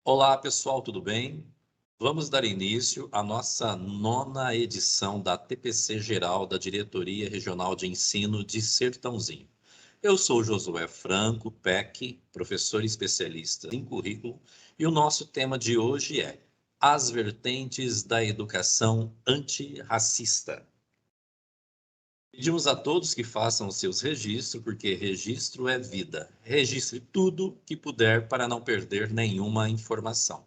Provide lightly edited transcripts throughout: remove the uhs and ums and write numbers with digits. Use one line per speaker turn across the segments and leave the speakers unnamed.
Olá, pessoal, tudo bem? Vamos dar início à nossa nona edição da TPC Geral da Diretoria Regional de Ensino de Sertãozinho. Eu sou Josué Franco, PEC, professor especialista em currículo, e o nosso tema de hoje é As Vertentes da Educação Antirracista. Pedimos a todos que façam os seus registros, porque registro é vida. Registre tudo que puder para não perder nenhuma informação.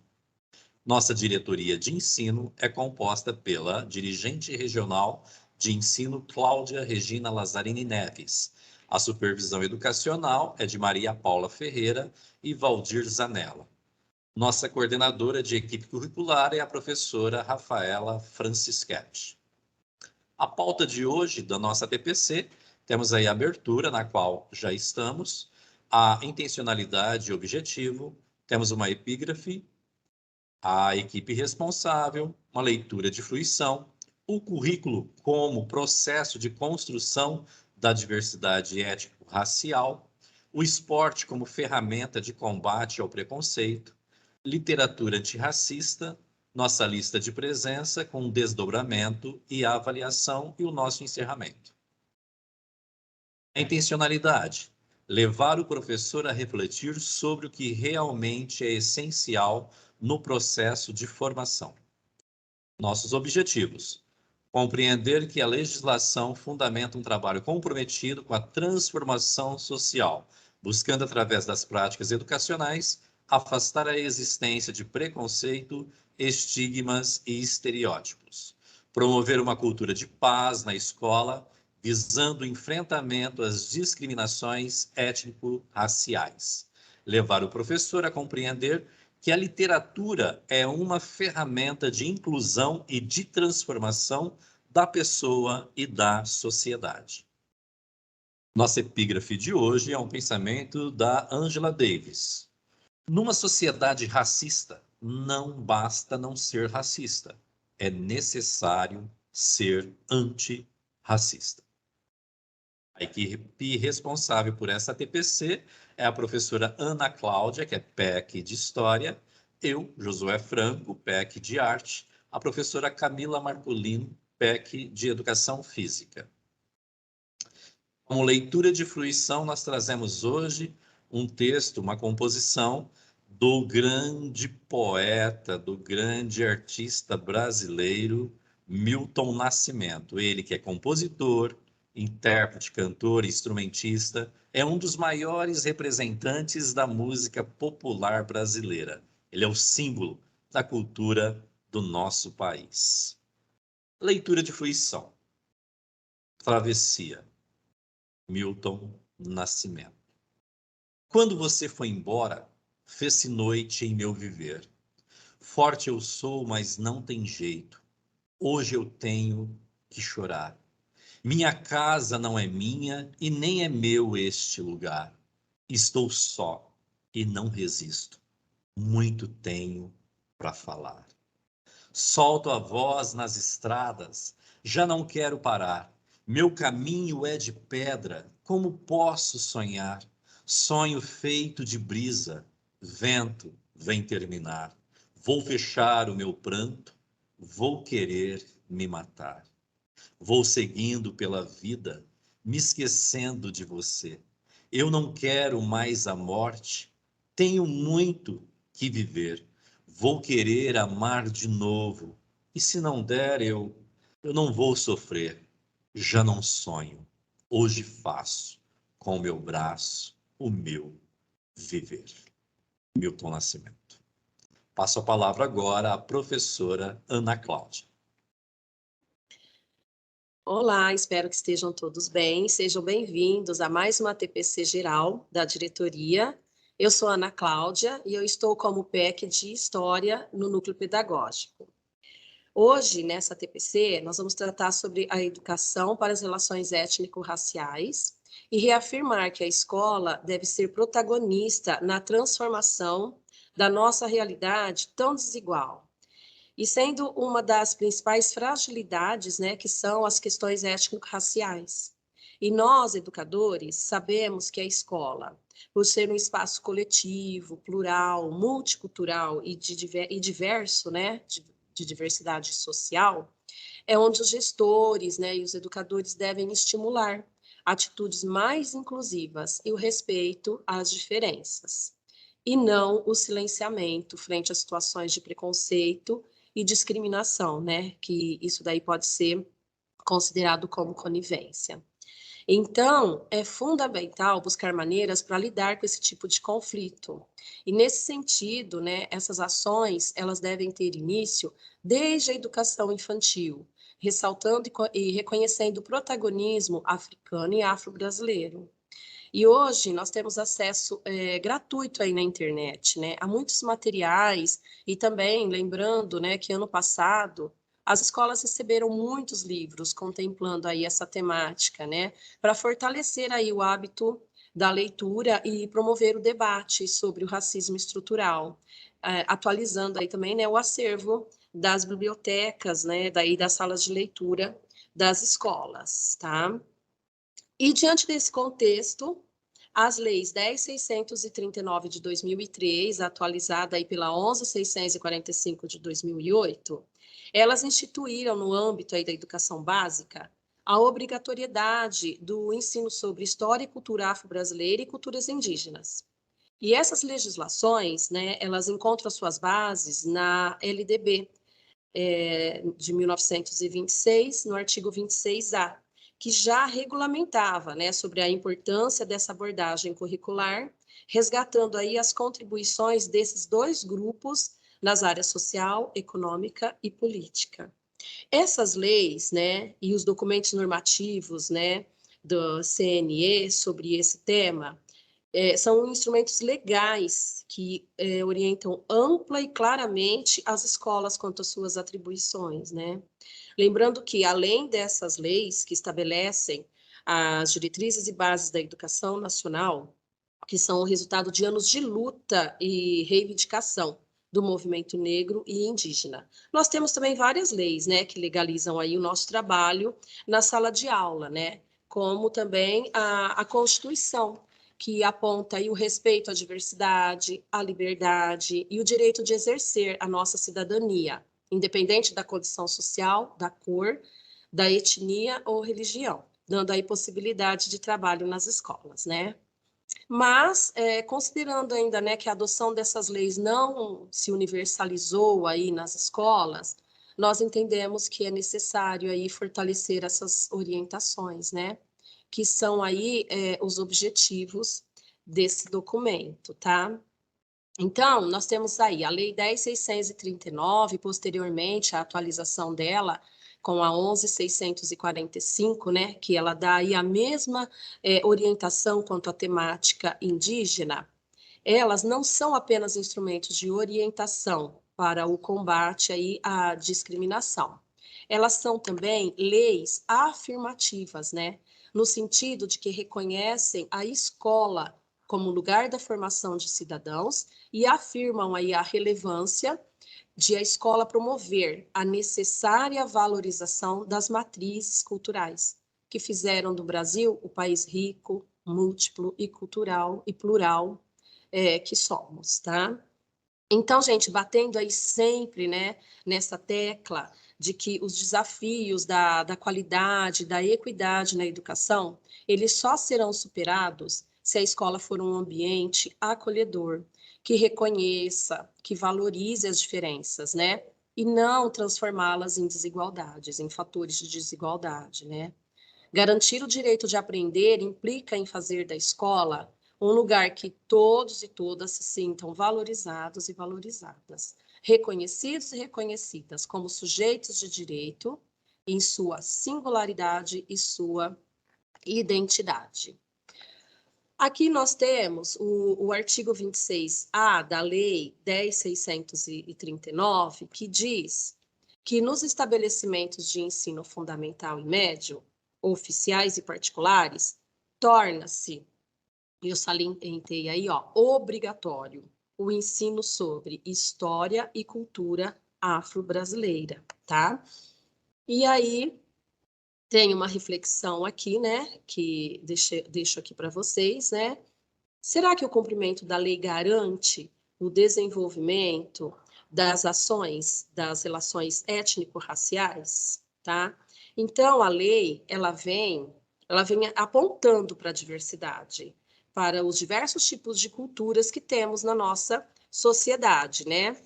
Nossa diretoria de ensino é composta pela dirigente regional de ensino Cláudia Regina Lazzarini Neves. A supervisão educacional é de Maria Paula Ferreira e Valdir Zanella. Nossa coordenadora de equipe curricular é a professora Rafaela Francischetti. A pauta de hoje da nossa TPC, temos aí a abertura, na qual já estamos, a intencionalidade e objetivo, temos uma epígrafe, a equipe responsável, uma leitura de fruição, o currículo como processo de construção da diversidade étnico-racial, o esporte como ferramenta de combate ao preconceito, literatura antirracista, nossa lista de presença com desdobramento e a avaliação e o nosso encerramento. A intencionalidade, levar o professor a refletir sobre o que realmente é essencial no processo de formação. Nossos objetivos: compreender que a legislação fundamenta um trabalho comprometido com a transformação social, buscando, através das práticas educacionais, afastar a existência de preconceito, estigmas e estereótipos. Promover uma cultura de paz na escola, visando o enfrentamento às discriminações étnico-raciais. Levar o professor a compreender que a literatura é uma ferramenta de inclusão e de transformação da pessoa e da sociedade. Nossa epígrafe de hoje é um pensamento da Angela Davis. Numa sociedade racista, não basta não ser racista, é necessário ser antirracista. A equipe responsável por essa TPC é a professora Ana Cláudia, que é PEC de História, eu, Josué Franco, PEC de Arte, a professora Camila Marcolino, PEC de Educação Física. Como leitura de fruição, nós trazemos hoje um texto, uma composição do grande poeta, do grande artista brasileiro, Milton Nascimento. Ele que é compositor, intérprete, cantor, instrumentista, é um dos maiores representantes da música popular brasileira. Ele é o símbolo da cultura do nosso país. Leitura de fruição. Travessia. Milton Nascimento. Quando você foi embora, fez-se noite em meu viver. Forte eu sou, mas não tem jeito. Hoje eu tenho que chorar. Minha casa não é minha e nem é meu este lugar. Estou só e não resisto. Muito tenho para falar. Solto a voz nas estradas, já não quero parar. Meu caminho é de pedra, como posso sonhar? Sonho feito de brisa, vento vem terminar. Vou fechar o meu pranto, vou querer me matar. Vou seguindo pela vida, me esquecendo de você. Eu não quero mais a morte, tenho muito que viver. Vou querer amar de novo, e se não der, eu não vou sofrer. Já não sonho, hoje faço com o meu braço o meu viver. Milton Nascimento. Passo a palavra agora à professora Ana Cláudia.
Olá, espero que estejam todos bem. Sejam bem-vindos a mais uma TPC geral da diretoria. Eu sou Ana Cláudia e eu estou como PEC de História no Núcleo Pedagógico. Hoje, nessa TPC, nós vamos tratar sobre a educação para as relações étnico-raciais e reafirmar que a escola deve ser protagonista na transformação da nossa realidade tão desigual. E sendo uma das principais fragilidades, né, que são as questões étnico-raciais. E nós, educadores, sabemos que a escola, por ser um espaço coletivo, plural, multicultural e diverso, né, de diversidade social, é onde os gestores, né, e os educadores devem estimular atitudes mais inclusivas e o respeito às diferenças, e não o silenciamento frente a situações de preconceito e discriminação, né, que isso daí pode ser considerado como conivência. Então, é fundamental buscar maneiras para lidar com esse tipo de conflito. E nesse sentido, né, essas ações, elas devem ter início desde a educação infantil, ressaltando e reconhecendo o protagonismo africano e afro-brasileiro. E hoje nós temos acesso gratuito aí na internet, né, a muitos materiais e também lembrando, né, que ano passado as escolas receberam muitos livros contemplando aí essa temática, né, para fortalecer aí o hábito da leitura e promover o debate sobre o racismo estrutural, atualizando aí também, né, o acervo das bibliotecas, né, daí das salas de leitura das escolas, tá? E diante desse contexto, as leis 10.639 de 2003, atualizada aí pela 11.645 de 2008, elas instituíram no âmbito aí da educação básica a obrigatoriedade do ensino sobre história e cultura afro-brasileira e culturas indígenas. E essas legislações, né, elas encontram suas bases na LDB, de 1926, no artigo 26A, que já regulamentava, né, sobre a importância dessa abordagem curricular, resgatando aí as contribuições desses dois grupos nas áreas social, econômica e política. Essas leis, né, e os documentos normativos, né, do CNE sobre esse tema, são instrumentos legais que orientam ampla e claramente as escolas quanto às suas atribuições, né? Lembrando que, além dessas leis que estabelecem as diretrizes e bases da educação nacional, que são o resultado de anos de luta e reivindicação do movimento negro e indígena. Nós temos também várias leis, né, que legalizam aí o nosso trabalho na sala de aula, né, como também a Constituição, que aponta aí o respeito à diversidade, à liberdade e o direito de exercer a nossa cidadania, independente da condição social, da cor, da etnia ou religião, dando aí possibilidade de trabalho nas escolas, né? Mas, considerando ainda, né, que a adoção dessas leis não se universalizou aí nas escolas, nós entendemos que é necessário aí fortalecer essas orientações, né, que são aí os objetivos desse documento, tá? Então, nós temos aí a Lei 10.639, posteriormente a atualização dela com a 11.645, né, que ela dá aí a mesma orientação quanto à temática indígena. Elas não são apenas instrumentos de orientação para o combate aí à discriminação. Elas são também leis afirmativas, né, no sentido de que reconhecem a escola como lugar da formação de cidadãos e afirmam aí a relevância de a escola promover a necessária valorização das matrizes culturais, que fizeram do Brasil o país rico, múltiplo e cultural e plural que somos, tá? Então, gente, batendo aí sempre, né, nessa tecla de que os desafios da qualidade, da equidade na educação, eles só serão superados se a escola for um ambiente acolhedor, que reconheça, que valorize as diferenças, né, e não transformá-las em desigualdades, em fatores de desigualdade, né. Garantir o direito de aprender implica em fazer da escola um lugar que todos e todas se sintam valorizados e valorizadas, reconhecidos e reconhecidas como sujeitos de direito em sua singularidade e sua identidade. Aqui nós temos o artigo 26A da Lei 10.639, que diz que nos estabelecimentos de ensino fundamental e médio, oficiais e particulares, torna-se, eu salientei aí, ó, obrigatório o ensino sobre história e cultura afro-brasileira, tá? E aí, tem uma reflexão aqui, né, que deixo aqui para vocês, né? Será que o cumprimento da lei garante o desenvolvimento das ações das relações étnico-raciais, tá? Então, a lei, ela vem apontando para a diversidade, para os diversos tipos de culturas que temos na nossa sociedade, né?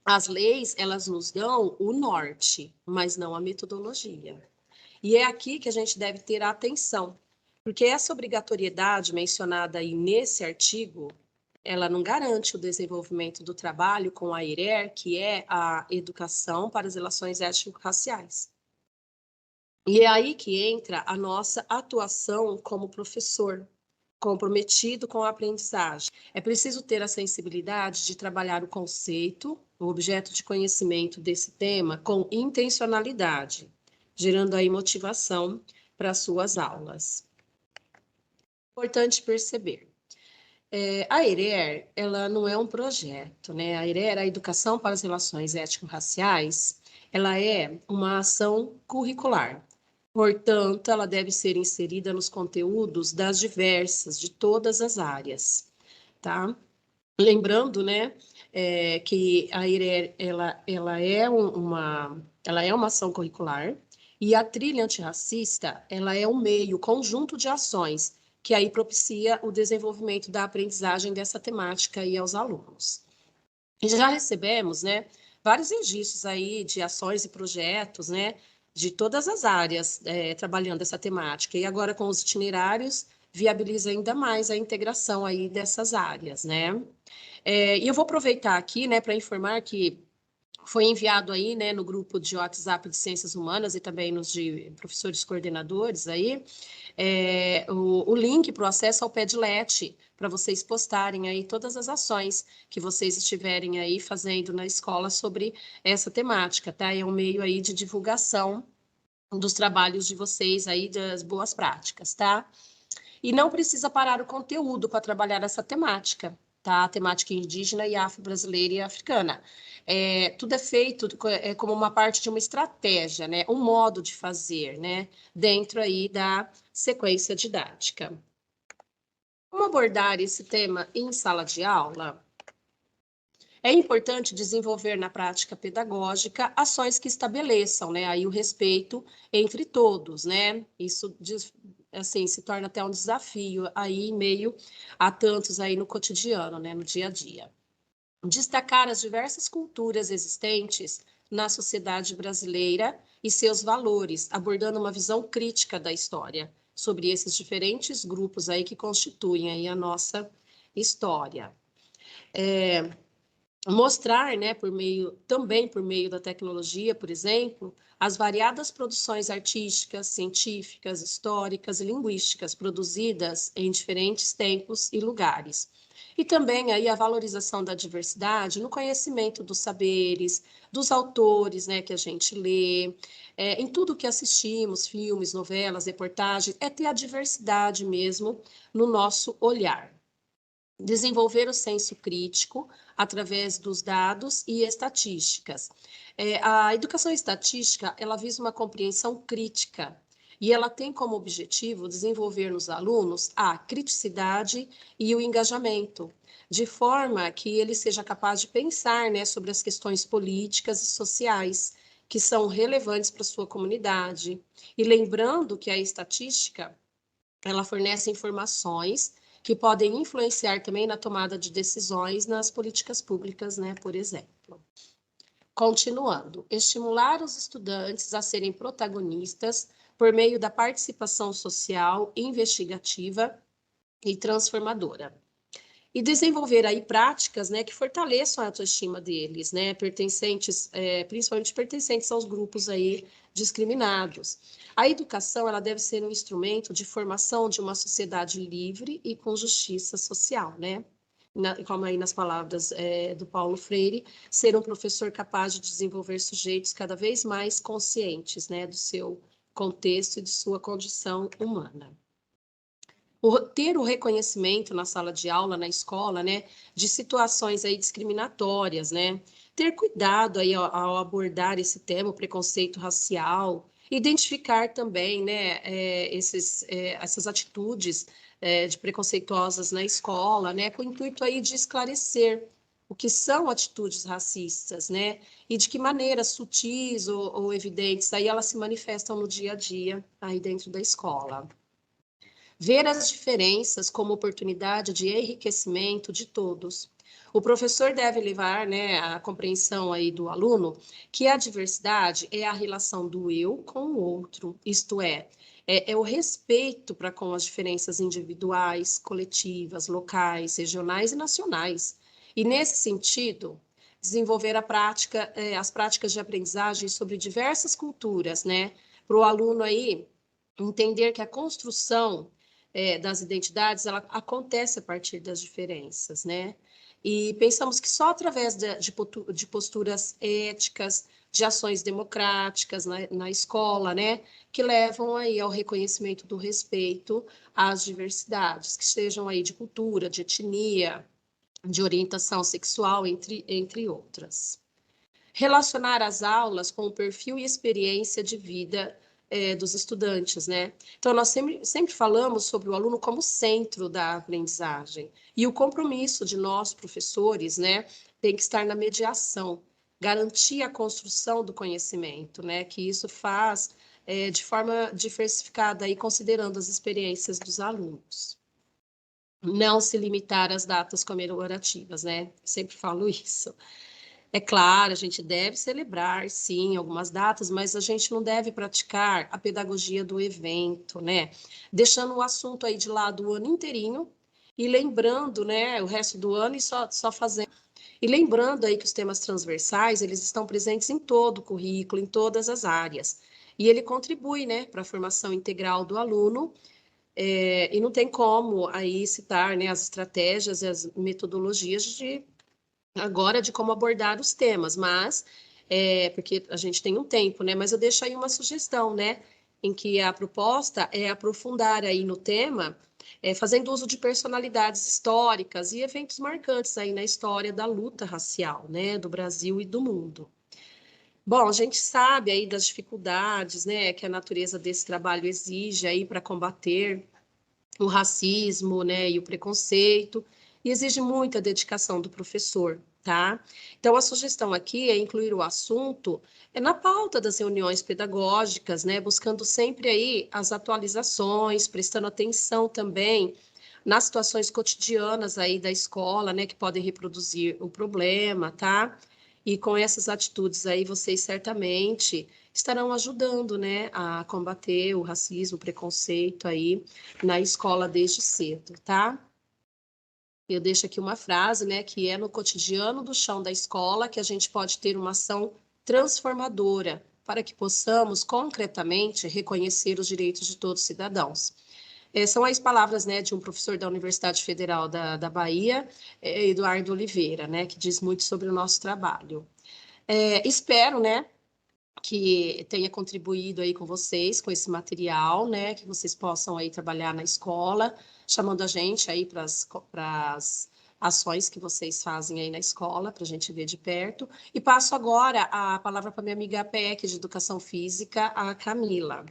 As leis, elas nos dão o norte, mas não a metodologia. E é aqui que a gente deve ter atenção, porque essa obrigatoriedade mencionada aí nesse artigo, ela não garante o desenvolvimento do trabalho com a ERER, que é a Educação para as Relações Étnico-Raciais. E é aí que entra a nossa atuação como professor, comprometido com a aprendizagem. É preciso ter a sensibilidade de trabalhar o conceito, o objeto de conhecimento desse tema com intencionalidade, gerando aí motivação para as suas aulas. Importante perceber. A ERER, ela não é um projeto, né? A ERER, a Educação para as Relações Étnico-Raciais, ela é uma ação curricular. Portanto, ela deve ser inserida nos conteúdos de todas as áreas, tá? Lembrando, né, que a ERER, ela é uma ação curricular, e a trilha antirracista, ela é um meio, conjunto de ações, que aí propicia o desenvolvimento da aprendizagem dessa temática aí aos alunos. E já recebemos, né, vários registros aí de ações e projetos, né, de todas as áreas trabalhando essa temática. E agora com os itinerários, viabiliza ainda mais a integração aí dessas áreas, né? E eu vou aproveitar aqui, né, para informar que foi enviado aí, né, no grupo de WhatsApp de Ciências Humanas e também nos de professores coordenadores aí, o link para o acesso ao Padlet, para vocês postarem aí todas as ações que vocês estiverem aí fazendo na escola sobre essa temática, tá? É um meio aí de divulgação dos trabalhos de vocês aí, das boas práticas, tá? E não precisa parar o conteúdo para trabalhar essa temática, tá? A temática indígena e afro-brasileira e africana. Tudo é feito como uma parte de uma estratégia, né? Um modo de fazer, né? Dentro aí da sequência didática. Como abordar esse tema em sala de aula? É importante desenvolver na prática pedagógica ações que estabeleçam, né, aí o respeito entre todos, né? Isso assim se torna até um desafio aí em meio a tantos aí no cotidiano, né, no dia a dia. Destacar as diversas culturas existentes na sociedade brasileira e seus valores, abordando uma visão crítica da história sobre esses diferentes grupos aí que constituem aí a nossa história. Mostrar, né, também por meio da tecnologia, por exemplo, as variadas produções artísticas, científicas, históricas e linguísticas produzidas em diferentes tempos e lugares. E também aí a valorização da diversidade no conhecimento dos saberes, dos autores, né, que a gente lê, em tudo que assistimos, filmes, novelas, reportagens, é ter a diversidade mesmo no nosso olhar. Desenvolver o senso crítico através dos dados e estatísticas. A educação estatística, ela visa uma compreensão crítica e ela tem como objetivo desenvolver nos alunos a criticidade e o engajamento, de forma que ele seja capaz de pensar, né, sobre as questões políticas e sociais que são relevantes para a sua comunidade. E lembrando que a estatística, ela fornece informações que podem influenciar também na tomada de decisões nas políticas públicas, né, por exemplo. Continuando, estimular os estudantes a serem protagonistas por meio da participação social, investigativa e transformadora. E desenvolver aí práticas, né, que fortaleçam a autoestima deles, né, principalmente pertencentes aos grupos aí discriminados. A educação, ela deve ser um instrumento de formação de uma sociedade livre e com justiça social, né? Como aí nas palavras do Paulo Freire, ser um professor capaz de desenvolver sujeitos cada vez mais conscientes, né, do seu contexto e de sua condição humana. Ter o reconhecimento na sala de aula, na escola, né, de situações aí discriminatórias, né, ter cuidado aí ao abordar esse tema, o preconceito racial, Identificar também, né, essas atitudes de preconceituosas na escola, né, com o intuito aí de esclarecer o que são atitudes racistas, né, e de que maneira sutis ou evidentes aí elas se manifestam no dia a dia aí dentro da escola. Ver as diferenças como oportunidade de enriquecimento de todos. O professor deve levar, né, a compreensão aí do aluno que a diversidade é a relação do eu com o outro, isto é o respeito para com as diferenças individuais, coletivas, locais, regionais e nacionais. E nesse sentido, desenvolver as práticas de aprendizagem sobre diversas culturas, né, para o aluno aí entender que a construção das identidades, ela acontece a partir das diferenças, né? E pensamos que só através de posturas éticas, de ações democráticas na escola, né, que levam aí ao reconhecimento do respeito às diversidades, que sejam aí de cultura, de etnia, de orientação sexual, entre outras. Relacionar as aulas com o perfil e experiência de vida dos estudantes, né? Então, nós sempre falamos sobre o aluno como centro da aprendizagem. E o compromisso de nós, professores, né, tem que estar na mediação, garantir a construção do conhecimento, né? Que isso faz de forma diversificada, aí, considerando as experiências dos alunos. Não se limitar às datas comemorativas, né? Sempre falo isso. É claro, a gente deve celebrar, sim, algumas datas, mas a gente não deve praticar a pedagogia do evento, né? Deixando o assunto aí de lado o ano inteirinho e lembrando, né, o resto do ano e só fazendo. E lembrando aí que os temas transversais, eles estão presentes em todo o currículo, em todas as áreas. E ele contribui, né, para a formação integral do aluno, e não tem como aí citar, né, as estratégias e as metodologias de como abordar os temas, mas porque a gente tem um tempo, né? Mas eu deixo aí uma sugestão, né? Em que a proposta é aprofundar aí no tema, fazendo uso de personalidades históricas e eventos marcantes aí na história da luta racial, né? Do Brasil e do mundo. Bom, a gente sabe aí das dificuldades, né? Que a natureza desse trabalho exige aí para combater o racismo, né, e o preconceito, e exige muita dedicação do professor, tá? Então, a sugestão aqui é incluir o assunto na pauta das reuniões pedagógicas, né, buscando sempre aí as atualizações, prestando atenção também nas situações cotidianas aí da escola, né, que podem reproduzir o problema, tá? E com essas atitudes aí, vocês certamente estarão ajudando, né, a combater o racismo, o preconceito aí na escola desde cedo, tá? Eu deixo aqui uma frase, né, que é no cotidiano do chão da escola que a gente pode ter uma ação transformadora para que possamos concretamente reconhecer os direitos de todos os cidadãos. São as palavras, né, de um professor da Universidade Federal da Bahia, Eduardo Oliveira, né, que diz muito sobre o nosso trabalho. Espero, né, que tenha contribuído aí com vocês, com esse material, né, que vocês possam aí trabalhar na escola, chamando a gente aí para as ações que vocês fazem aí na escola, para a gente ver de perto. E passo agora a palavra para minha amiga PEC de Educação Física, a Camila.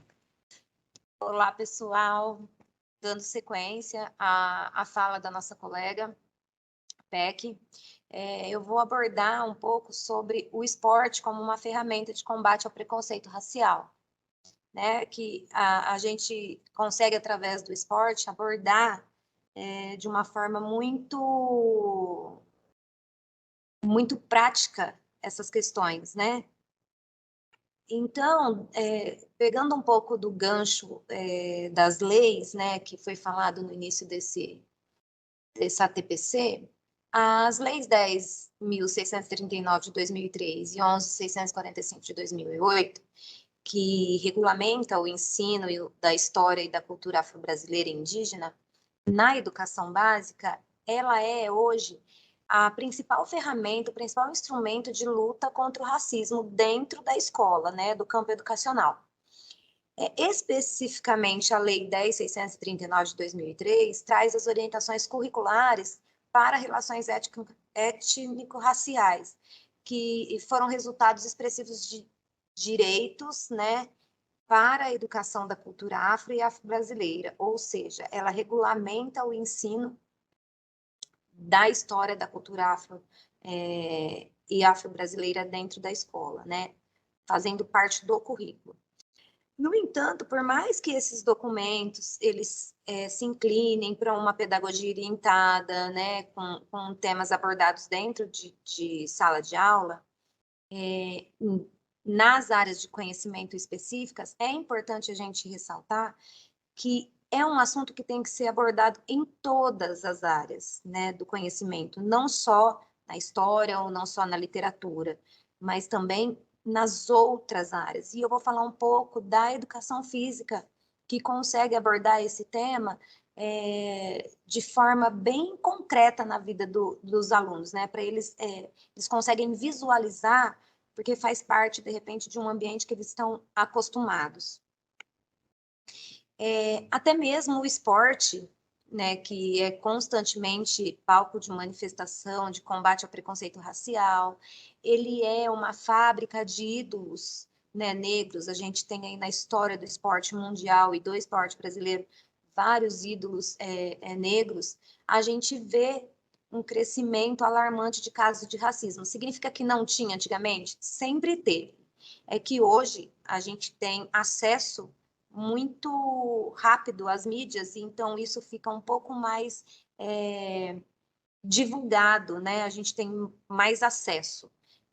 Olá, pessoal. Dando sequência à fala da nossa colega, PEC, eu vou abordar um pouco sobre o esporte como uma ferramenta de combate ao preconceito racial, né? Que a gente consegue, através do esporte, abordar de uma forma muito prática essas questões, né? Então, pegando um pouco do gancho das leis, né, que foi falado no início dessa TPC, as leis 10.639 de 2003 e 11.645 de 2008, que regulamenta o ensino da história e da cultura afro-brasileira e indígena na educação básica, ela é hoje a principal ferramenta, o principal instrumento de luta contra o racismo dentro da escola, né, do campo educacional. Especificamente, a Lei 10.639 de 2003 traz as orientações curriculares para relações étnico-raciais, que foram resultados expressivos de direitos, né, para a educação da cultura afro e afro-brasileira, ou seja, ela regulamenta o ensino da história da cultura afro e afro-brasileira dentro da escola, né? Fazendo parte do currículo. No entanto, por mais que esses documentos eles se inclinem para uma pedagogia orientada, né, com temas abordados dentro de sala de aula, nas áreas de conhecimento específicas, é importante a gente ressaltar que é um assunto que tem que ser abordado em todas as áreas, né, do conhecimento, não só na história ou não só na literatura, mas também nas outras áreas. E eu vou falar um pouco da educação física, que consegue abordar esse tema de forma bem concreta na vida dos alunos, né? Para eles conseguem visualizar, porque faz parte, de repente, de um ambiente que eles estão acostumados. Até mesmo o esporte, né, que é constantemente palco de manifestação, de combate ao preconceito racial, ele é uma fábrica de ídolos, né, negros. A gente tem aí na história do esporte mundial e do esporte brasileiro vários ídolos negros. A gente vê um crescimento alarmante de casos de racismo. Significa que não tinha antigamente? Sempre teve. É que hoje a gente tem acesso muito rápido às mídias, então isso fica um pouco mais divulgado, né? A gente tem mais acesso.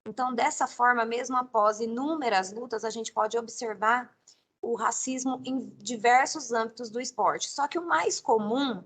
Então, dessa forma, mesmo após inúmeras lutas, a gente pode observar o racismo em diversos âmbitos do esporte. Só que o mais comum,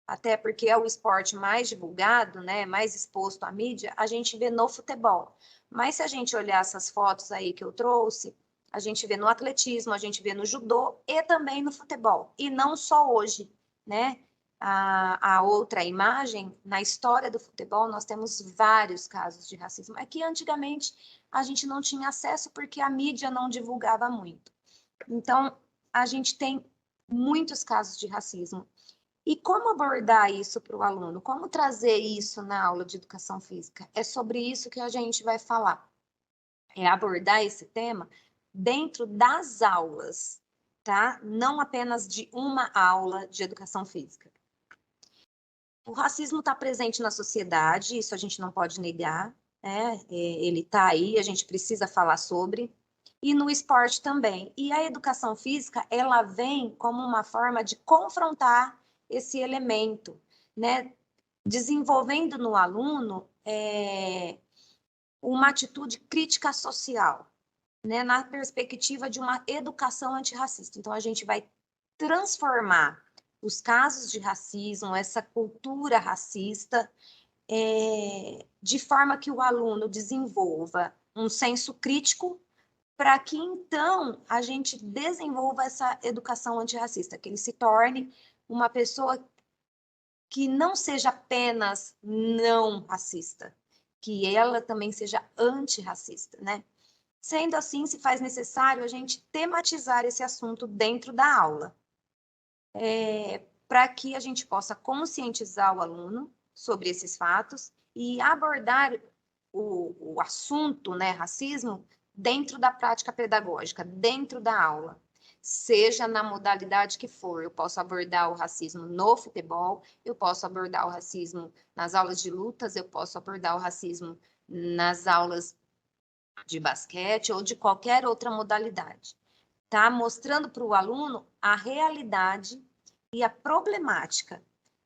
até porque é o esporte mais divulgado, né, mais exposto à mídia, a gente vê no futebol. Mas se a gente olhar essas fotos aí que eu trouxe, a gente vê no atletismo, a gente vê no judô e também no futebol. E não só hoje, né? A outra imagem, na história do futebol, nós temos vários casos de racismo. É que antigamente a gente não tinha acesso porque a mídia não divulgava muito. Então, a gente tem muitos casos de racismo. E como abordar isso para o aluno? Como trazer isso na aula de educação física? É sobre isso que a gente vai falar. É abordar esse tema dentro das aulas, tá? Não apenas de uma aula de educação física. O racismo está presente na sociedade, isso a gente não pode negar, né? Ele está aí, a gente precisa falar sobre. E no esporte também. E a educação física, ela vem como uma forma de confrontar esse elemento, né? Desenvolvendo no aluno uma atitude crítica social, né? Na perspectiva de uma educação antirracista. Então, a gente vai transformar os casos de racismo, essa cultura racista, de forma que o aluno desenvolva um senso crítico para que, então, a gente desenvolva essa educação antirracista, que ele se torne uma pessoa que não seja apenas não racista, que ela também seja antirracista, né? Sendo assim, se faz necessário a gente tematizar esse assunto dentro da aula, para que a gente possa conscientizar o aluno sobre esses fatos e abordar o assunto, né, racismo, dentro da prática pedagógica, dentro da aula, seja na modalidade que for. Eu posso abordar o racismo no futebol, eu posso abordar o racismo nas aulas de lutas, eu posso abordar o racismo nas aulas de basquete ou de qualquer outra modalidade, tá? Mostrando para o aluno a realidade e a problemática.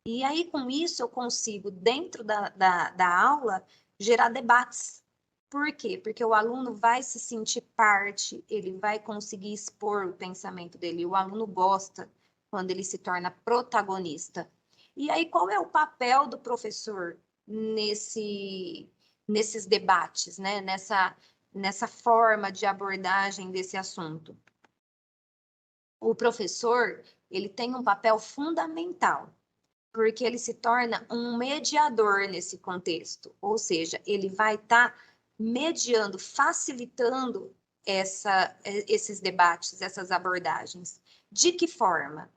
E aí, com isso, eu consigo, dentro da aula, gerar debates. Por quê? Porque o aluno vai se sentir parte, ele vai conseguir expor o pensamento dele. O aluno gosta quando ele se torna protagonista. E aí, qual é o papel do professor nesses debates, né? Nessa forma de abordagem desse assunto? O professor, ele tem um papel fundamental, porque ele se torna um mediador nesse contexto, ou seja, ele vai estar mediando, facilitando esses debates, essas abordagens. De que forma?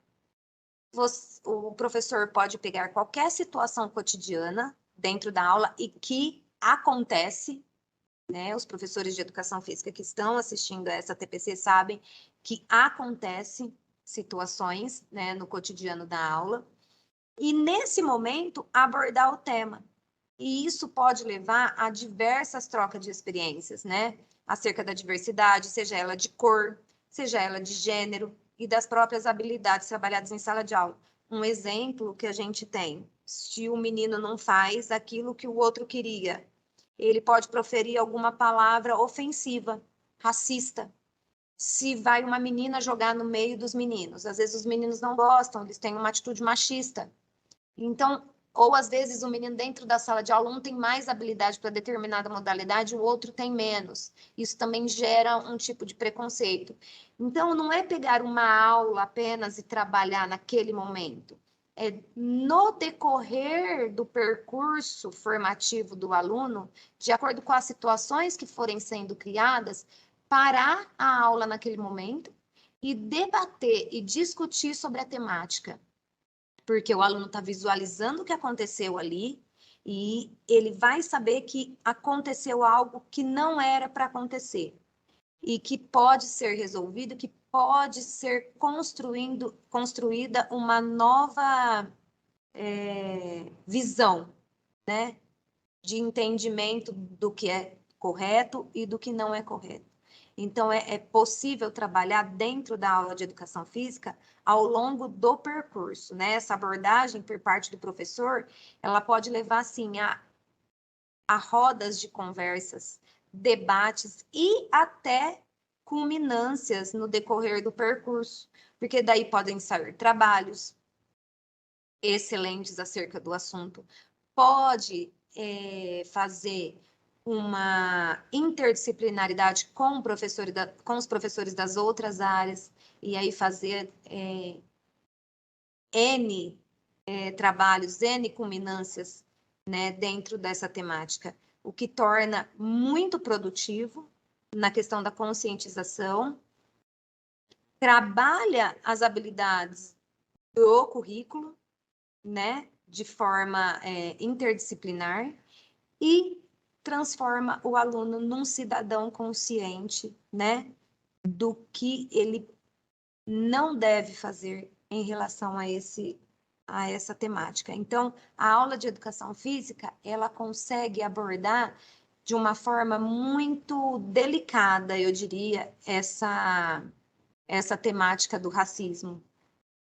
O professor pode pegar qualquer situação cotidiana dentro da aula e que acontece, né? Os professores de educação física que estão assistindo a essa TPC sabem que acontecem situações, né, no cotidiano da aula, e nesse momento abordar o tema. E isso pode levar a diversas trocas de experiências, né? Acerca da diversidade, seja ela de cor, seja ela de gênero e das próprias habilidades trabalhadas em sala de aula. Um exemplo que a gente tem, se o menino não faz aquilo que o outro queria, ele pode proferir alguma palavra ofensiva, racista. Se vai uma menina jogar no meio dos meninos, às vezes os meninos não gostam, eles têm uma atitude machista. Então, ou às vezes o menino dentro da sala de aula, um tem mais habilidade para determinada modalidade, o outro tem menos. Isso também gera um tipo de preconceito. Então, não é pegar uma aula apenas e trabalhar naquele momento. É no decorrer do percurso formativo do aluno, de acordo com as situações que forem sendo criadas, parar a aula naquele momento e debater e discutir sobre a temática. Porque o aluno está visualizando o que aconteceu ali e ele vai saber que aconteceu algo que não era para acontecer e que pode ser resolvido, que pode ser construída uma nova visão, né, de entendimento do que é correto e do que não é correto. Então, é possível trabalhar dentro da aula de educação física ao longo do percurso, né? Essa abordagem por parte do professor, ela pode levar, assim, a rodas de conversas, debates e até culminâncias no decorrer do percurso, porque daí podem sair trabalhos excelentes acerca do assunto, pode fazer uma interdisciplinaridade com os professores das outras áreas, e aí fazer N trabalhos, N culminâncias, né, dentro dessa temática, o que torna muito produtivo na questão da conscientização, trabalha as habilidades do currículo, né, de forma interdisciplinar, e transforma o aluno num cidadão consciente, né, do que ele não deve fazer em relação a essa temática. Então, a aula de educação física, ela consegue abordar de uma forma muito delicada, eu diria, essa temática do racismo,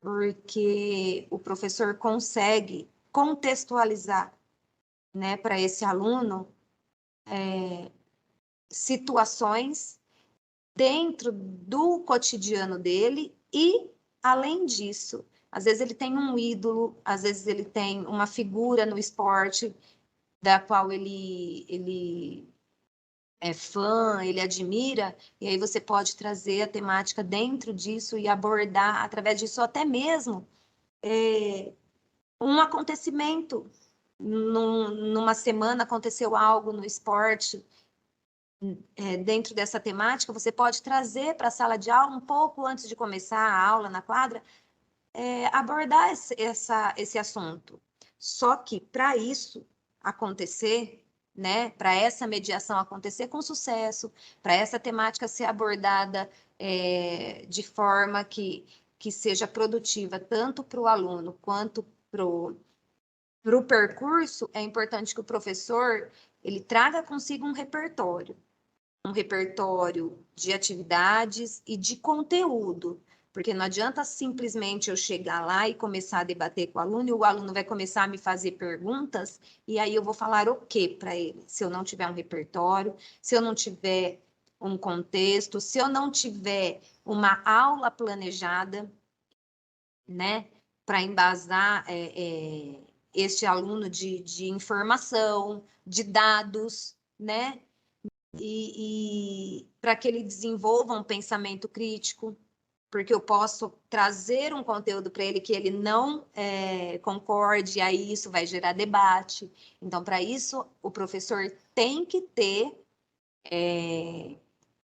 porque o professor consegue contextualizar, né, para esse aluno situações dentro do cotidiano dele e, além disso, às vezes ele tem um ídolo, às vezes ele tem uma figura no esporte da qual ele é fã, ele admira, e aí você pode trazer a temática dentro disso e abordar através disso até mesmo um acontecimento. Numa semana aconteceu algo no esporte, dentro dessa temática, você pode trazer para a sala de aula, um pouco antes de começar a aula na quadra, abordar esse assunto. Só que para isso acontecer, né, para essa mediação acontecer com sucesso, para essa temática ser abordada de forma que seja produtiva tanto para o aluno quanto para o percurso, é importante que o professor ele traga consigo um repertório de atividades e de conteúdo, porque não adianta simplesmente eu chegar lá e começar a debater com o aluno, e o aluno vai começar a me fazer perguntas, e aí eu vou falar o quê para ele? Se eu não tiver um repertório, se eu não tiver um contexto, se eu não tiver uma aula planejada, né, para embasar este aluno de informação, de dados, né, e para que ele desenvolva um pensamento crítico, porque eu posso trazer um conteúdo para ele que ele não concorde, e aí isso vai gerar debate. Então, para isso, o professor tem que ter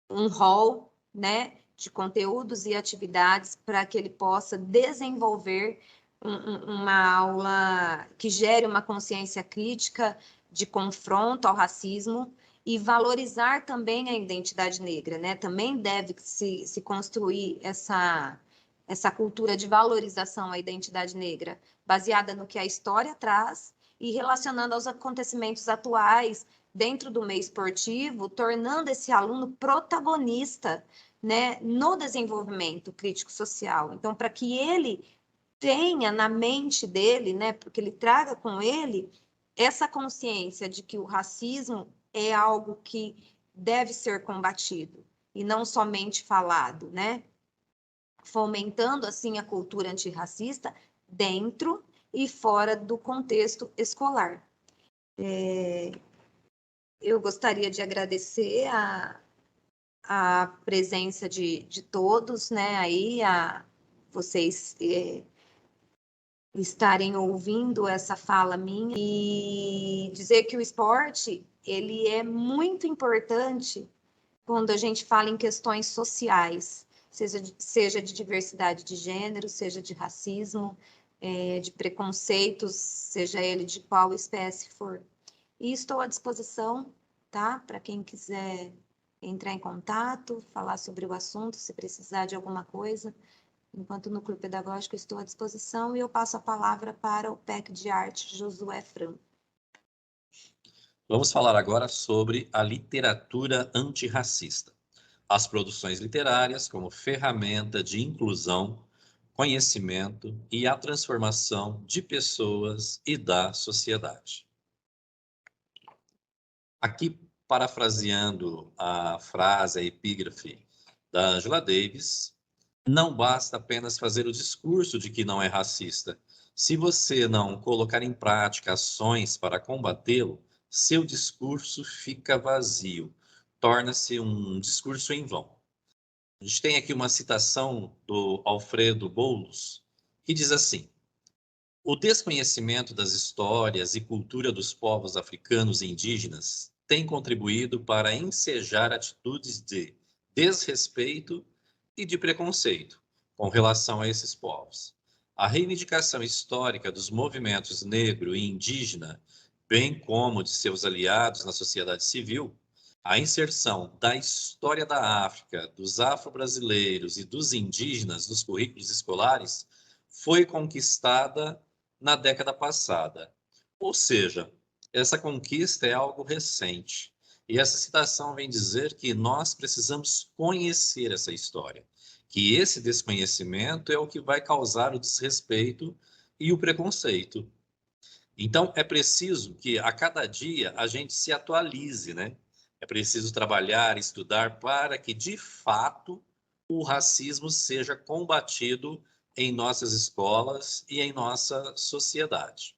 um rol, né, de conteúdos e atividades para que ele possa desenvolver uma aula que gere uma consciência crítica de confronto ao racismo e valorizar também a identidade negra, né? Também deve se construir essa cultura de valorização à identidade negra, baseada no que a história traz e relacionando aos acontecimentos atuais dentro do meio esportivo, tornando esse aluno protagonista, né, no desenvolvimento crítico-social. Então, para que ele tenha na mente dele, né, porque ele traga com ele essa consciência de que o racismo é algo que deve ser combatido e não somente falado, né? Fomentando assim a cultura antirracista dentro e fora do contexto escolar. Eu gostaria de agradecer a presença de todos, né? Aí a vocês estarem ouvindo essa fala minha e dizer que o esporte ele é muito importante quando a gente fala em questões sociais, seja de diversidade de gênero, seja de racismo, de preconceitos, seja ele de qual espécie for. E estou à disposição, tá? Para quem quiser entrar em contato, falar sobre o assunto, se precisar de alguma coisa. Enquanto núcleo pedagógico, estou à disposição e eu passo a palavra para o PEC de Arte, Josué Franco.
Vamos falar agora sobre a literatura antirracista. As produções literárias como ferramenta de inclusão, conhecimento e a transformação de pessoas e da sociedade. Aqui, parafraseando a frase, a epígrafe da Angela Davis, não basta apenas fazer o discurso de que não é racista. Se você não colocar em prática ações para combatê-lo, seu discurso fica vazio, torna-se um discurso em vão. A gente tem aqui uma citação do Alfredo Boulos, que diz assim: o desconhecimento das histórias e cultura dos povos africanos e indígenas tem contribuído para ensejar atitudes de desrespeito e de preconceito com relação a esses povos. A reivindicação histórica dos movimentos negro e indígena, bem como de seus aliados na sociedade civil, a inserção da história da África, dos afro-brasileiros e dos indígenas nos currículos escolares foi conquistada na década passada. Ou seja, essa conquista é algo recente. E essa citação vem dizer que nós precisamos conhecer essa história, que esse desconhecimento é o que vai causar o desrespeito e o preconceito. Então, é preciso que a cada dia a gente se atualize, né? É preciso trabalhar, estudar para que, de fato, o racismo seja combatido em nossas escolas e em nossa sociedade.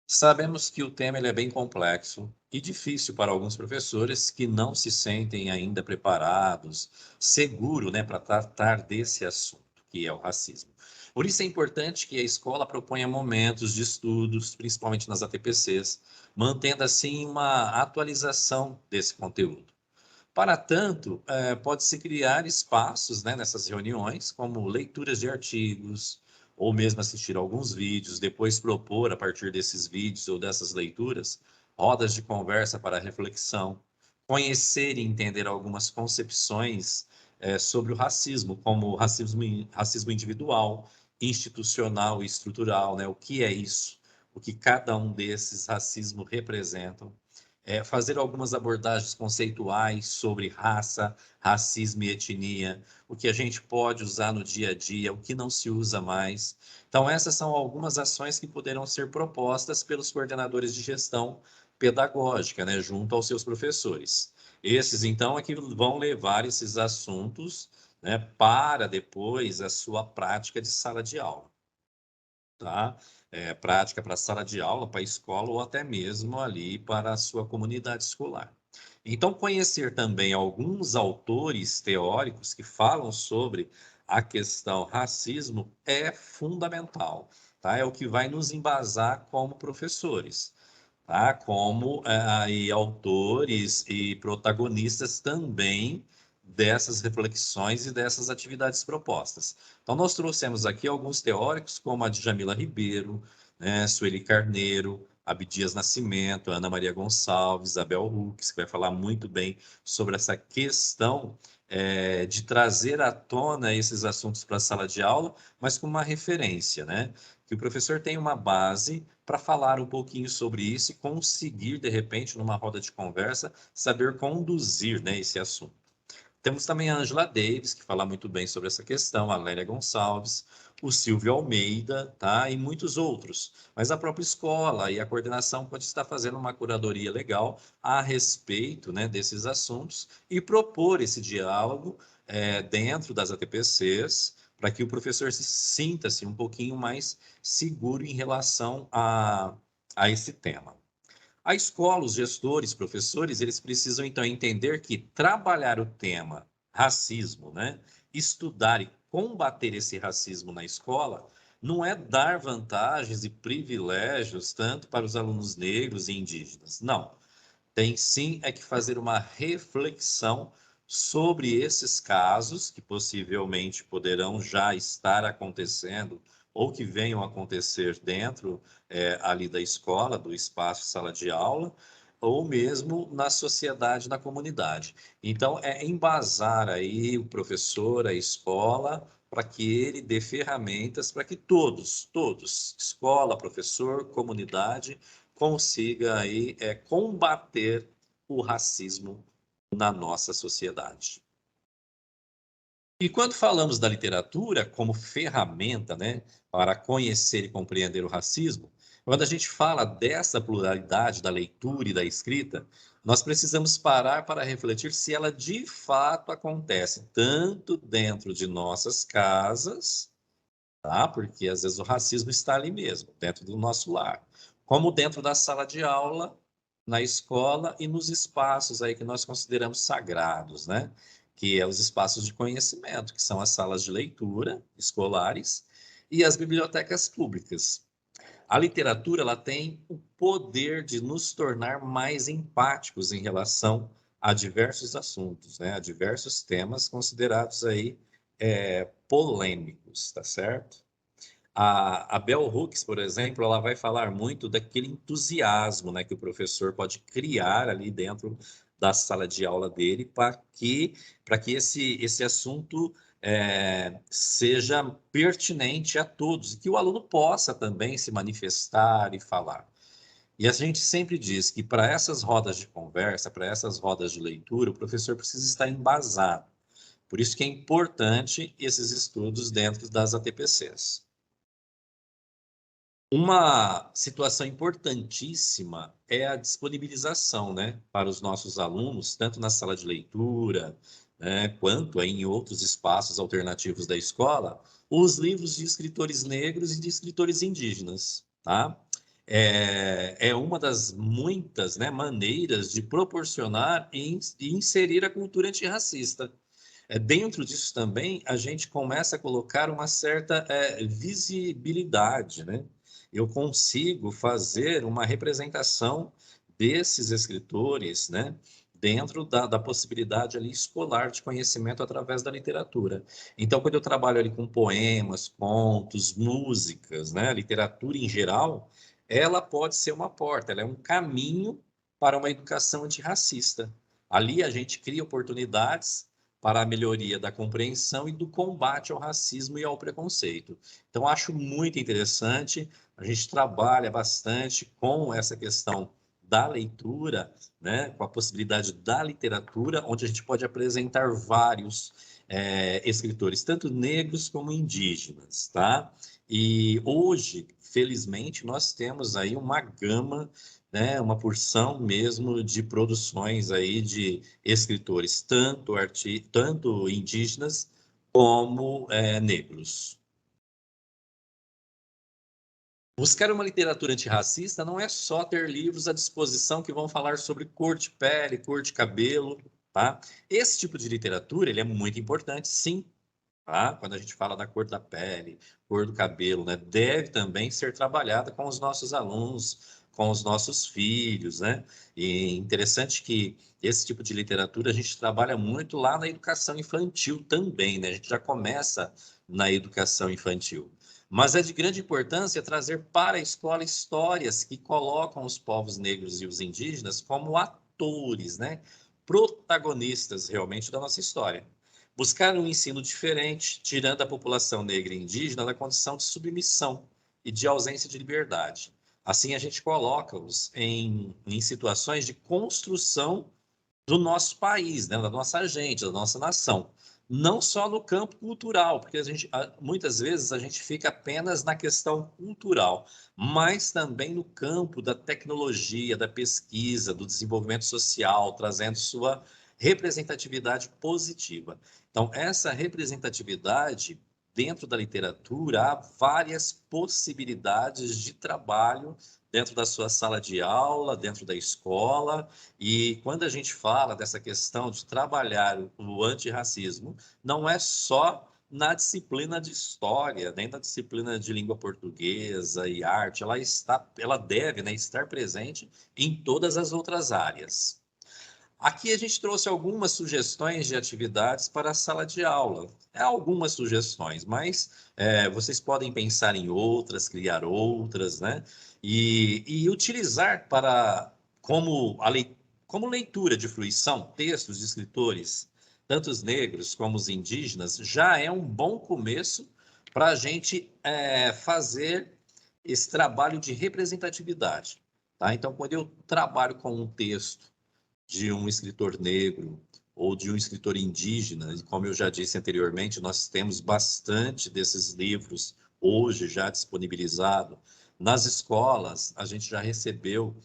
Sabemos que o tema ele é bem complexo e difícil para alguns professores que não se sentem ainda preparados, seguros, né, para tratar desse assunto, que é o racismo. Por isso é importante que a escola proponha momentos de estudos, principalmente nas ATPCs, mantendo assim uma atualização desse conteúdo. Para tanto, pode-se criar espaços, né, nessas reuniões, como leituras de artigos, ou mesmo assistir alguns vídeos, depois propor, a partir desses vídeos ou dessas leituras, rodas de conversa para reflexão, conhecer e entender algumas concepções sobre o racismo, como racismo individual, institucional e estrutural, né? O que é isso? O que cada um desses racismos representam, fazer algumas abordagens conceituais sobre raça, racismo e etnia, o que a gente pode usar no dia a dia, o que não se usa mais. Então, essas são algumas ações que poderão ser propostas pelos coordenadores de gestão pedagógica, né, junto aos seus professores. Esses, então, é que vão levar esses assuntos, né, para depois a sua prática de sala de aula. Tá? Prática para sala de aula, para a escola ou até mesmo ali para a sua comunidade escolar. Então, conhecer também alguns autores teóricos que falam sobre a questão racismo é fundamental, tá? É o que vai nos embasar como professores, tá? Como aí, autores e protagonistas também dessas reflexões e dessas atividades propostas. Então, nós trouxemos aqui alguns teóricos, como a Djamila Ribeiro, né, Sueli Carneiro, Abdias Nascimento, Ana Maria Gonçalves, Abel Hooks, que vai falar muito bem sobre essa questão de trazer à tona esses assuntos para a sala de aula, mas com uma referência, né? Que o professor tem uma base para falar um pouquinho sobre isso e conseguir, de repente, numa roda de conversa, saber conduzir, né, esse assunto. Temos também a Angela Davis, que fala muito bem sobre essa questão, a Lélia Gonçalves, o Silvio Almeida, tá? E muitos outros. Mas a própria escola e a coordenação pode estar fazendo uma curadoria legal a respeito, né, desses assuntos e propor esse diálogo dentro das ATPCs, para que o professor se sinta-se um pouquinho mais seguro em relação a esse tema. A escola, os gestores, professores, eles precisam então entender que trabalhar o tema racismo, né, estudar e combater esse racismo na escola, não é dar vantagens e privilégios tanto para os alunos negros e indígenas. Não. Tem sim que fazer uma reflexão sobre esses casos que possivelmente poderão já estar acontecendo ou que venham a acontecer dentro ali da escola, do espaço sala de aula, ou mesmo na sociedade, na comunidade. Então, embasar aí o professor, a escola, para que ele dê ferramentas para que todos, escola, professor, comunidade, consiga aí combater o racismo na nossa sociedade. E quando falamos da literatura como ferramenta, né, para conhecer e compreender o racismo, quando a gente fala dessa pluralidade da leitura e da escrita, nós precisamos parar para refletir se ela de fato acontece tanto dentro de nossas casas, tá? Porque às vezes o racismo está ali mesmo, dentro do nosso lar, como dentro da sala de aula, na escola e nos espaços aí que nós consideramos sagrados, né? Que é os espaços de conhecimento, que são as salas de leitura escolares e as bibliotecas públicas. A literatura, ela tem o poder de nos tornar mais empáticos em relação a diversos assuntos, né? A diversos temas considerados aí polêmicos, tá certo? A Bell Hooks, por exemplo, ela vai falar muito daquele entusiasmo, né, que o professor pode criar ali dentro da sala de aula dele para que esse assunto seja pertinente a todos e que o aluno possa também se manifestar e falar. E a gente sempre diz que para essas rodas de conversa, para essas rodas de leitura, o professor precisa estar embasado. Por isso que é importante esses estudos dentro das ATPCs. Uma situação importantíssima é a disponibilização, né, para os nossos alunos, tanto na sala de leitura, né, quanto em outros espaços alternativos da escola, os livros de escritores negros e de escritores indígenas, tá? É uma das muitas, né, maneiras de proporcionar e inserir a cultura antirracista. Dentro disso também, a gente começa a colocar uma certa visibilidade, né? Eu consigo fazer uma representação desses escritores, né? Dentro da possibilidade ali escolar de conhecimento através da literatura. Então, quando eu trabalho ali com poemas, contos, músicas, né? Literatura em geral, ela pode ser uma porta, ela é um caminho para uma educação antirracista. Ali a gente cria oportunidades para a melhoria da compreensão e do combate ao racismo e ao preconceito. Então, acho muito interessante, a gente trabalha bastante com essa questão da leitura, né, com a possibilidade da literatura, onde a gente pode apresentar vários escritores, tanto negros como indígenas, tá? E hoje, felizmente, nós temos aí uma gama, né, uma porção mesmo de produções aí de escritores, tanto indígenas como negros. Buscar uma literatura antirracista não é só ter livros à disposição que vão falar sobre cor de pele, cor de cabelo, tá? Esse tipo de literatura, ele é muito importante, sim, tá? Quando a gente fala da cor da pele, cor do cabelo, né? Deve também ser trabalhada com os nossos alunos, com os nossos filhos, né? E interessante que esse tipo de literatura a gente trabalha muito lá na educação infantil também, né? A gente já começa na educação infantil. Mas é de grande importância trazer para a escola histórias que colocam os povos negros e os indígenas como atores, né? Protagonistas realmente da nossa história. Buscar um ensino diferente, tirando a população negra e indígena da condição de submissão e de ausência de liberdade. Assim, a gente coloca-os em situações de construção do nosso país, né, da nossa gente, da nossa nação. Não só no campo cultural, porque muitas vezes a gente fica apenas na questão cultural, mas também no campo da tecnologia, da pesquisa, do desenvolvimento social, trazendo sua representatividade positiva. Então, essa representatividade dentro da literatura, há várias possibilidades de trabalho dentro da sua sala de aula, dentro da escola, e quando a gente fala dessa questão de trabalhar o antirracismo, não é só na disciplina de história, nem na disciplina de língua portuguesa e arte, ela deve, né, estar presente em todas as outras áreas. Aqui a gente trouxe algumas sugestões de atividades para a sala de aula. Algumas sugestões, mas vocês podem pensar em outras, criar outras, né? E utilizar como leitura de fruição textos de escritores, tanto os negros como os indígenas, já é um bom começo para a gente fazer esse trabalho de representatividade. Tá? Então, quando eu trabalho com um texto de um escritor negro ou de um escritor indígena, e como eu já disse anteriormente, nós temos bastante desses livros hoje já disponibilizado. Nas escolas, a gente já recebeu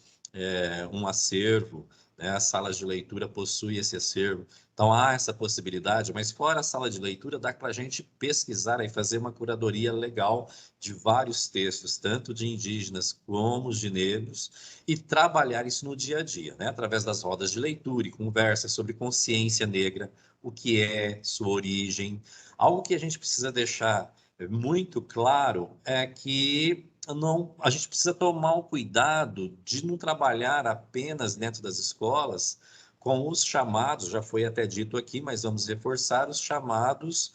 um acervo, né? As salas de leitura possuem esse acervo. Então, há essa possibilidade, mas fora a sala de leitura, dá para a gente pesquisar e fazer uma curadoria legal de vários textos, tanto de indígenas como de negros, e trabalhar isso no dia a dia, né? Através das rodas de leitura e conversas sobre consciência negra, o que é, sua origem. Algo que a gente precisa deixar muito claro é que a gente precisa tomar o cuidado de não trabalhar apenas dentro das escolas com os chamados, já foi até dito aqui, mas vamos reforçar os chamados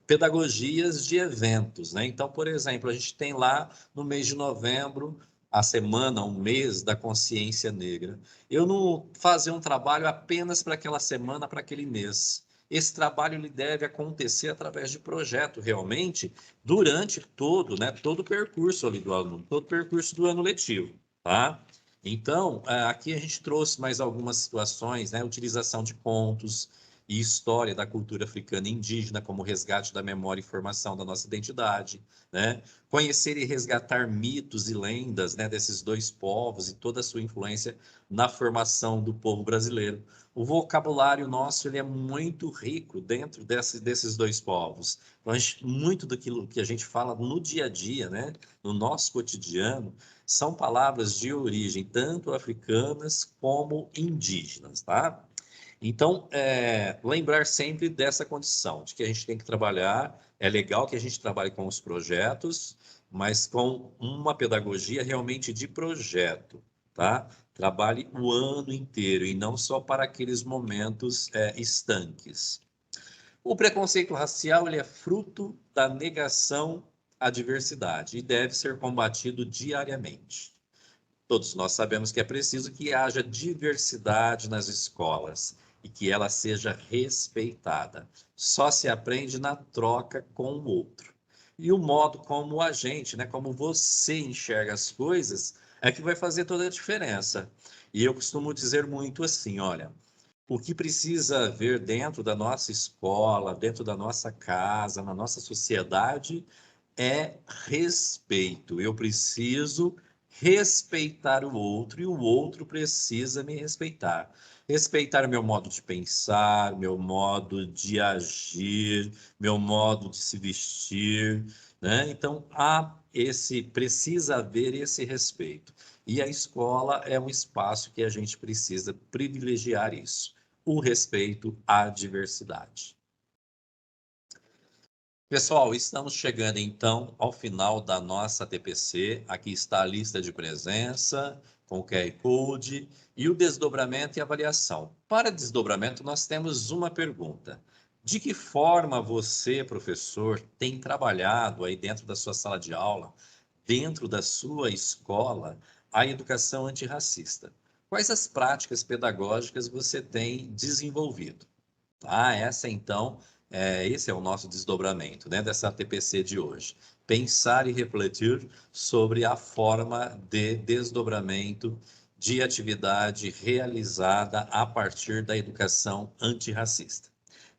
pedagogias de eventos, né? Então, por exemplo, a gente tem lá no mês de novembro a semana, um mês da consciência negra. Eu não fazer um trabalho apenas para aquela semana, para aquele mês. Esse trabalho ele deve acontecer através de projeto, realmente, durante todo, né, todo o percurso ali do aluno, todo o percurso do ano letivo, tá? Então, aqui a gente trouxe mais algumas situações, né, utilização de contos e história da cultura africana e indígena como resgate da memória e formação da nossa identidade, né? Conhecer e resgatar mitos e lendas, né, desses dois povos e toda a sua influência na formação do povo brasileiro. O vocabulário nosso ele é muito rico dentro desses dois povos. Então, muito daquilo que a gente fala no dia a dia, né, no nosso cotidiano, são palavras de origem tanto africanas como indígenas, tá? Então, lembrar sempre dessa condição, de que a gente tem que trabalhar, é legal que a gente trabalhe com os projetos, mas com uma pedagogia realmente de projeto, tá? Trabalhe o ano inteiro e não só para aqueles momentos estanques. O preconceito racial ele é fruto da negação à diversidade e deve ser combatido diariamente. Todos nós sabemos que é preciso que haja diversidade nas escolas e que ela seja respeitada. Só se aprende na troca com o outro. E o modo como a gente, né, como você enxerga as coisas, é que vai fazer toda a diferença. E eu costumo dizer muito assim, olha, o que precisa haver dentro da nossa escola, dentro da nossa casa, na nossa sociedade, é respeito. Eu preciso respeitar o outro e o outro precisa me respeitar. Respeitar o meu modo de pensar, meu modo de agir, meu modo de se vestir, né? Então, precisa haver esse respeito. E a escola é um espaço que a gente precisa privilegiar isso, o respeito à diversidade. Pessoal, estamos chegando então ao final da nossa TPC. Aqui está a lista de presença, com o QR Code e o desdobramento e avaliação. Para desdobramento, nós temos uma pergunta. De que forma você, professor, tem trabalhado aí dentro da sua sala de aula, dentro da sua escola, a educação antirracista? Quais as práticas pedagógicas você tem desenvolvido? Ah, esse é o nosso desdobramento, né, dessa TPC de hoje. Pensar e refletir sobre a forma de desdobramento de atividade realizada a partir da educação antirracista.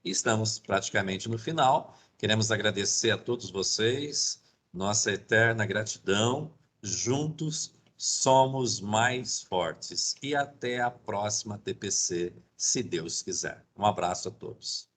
Estamos praticamente no final. Queremos agradecer a todos vocês, nossa eterna gratidão. Juntos somos mais fortes. E até a próxima TPC, se Deus quiser. Um abraço a todos.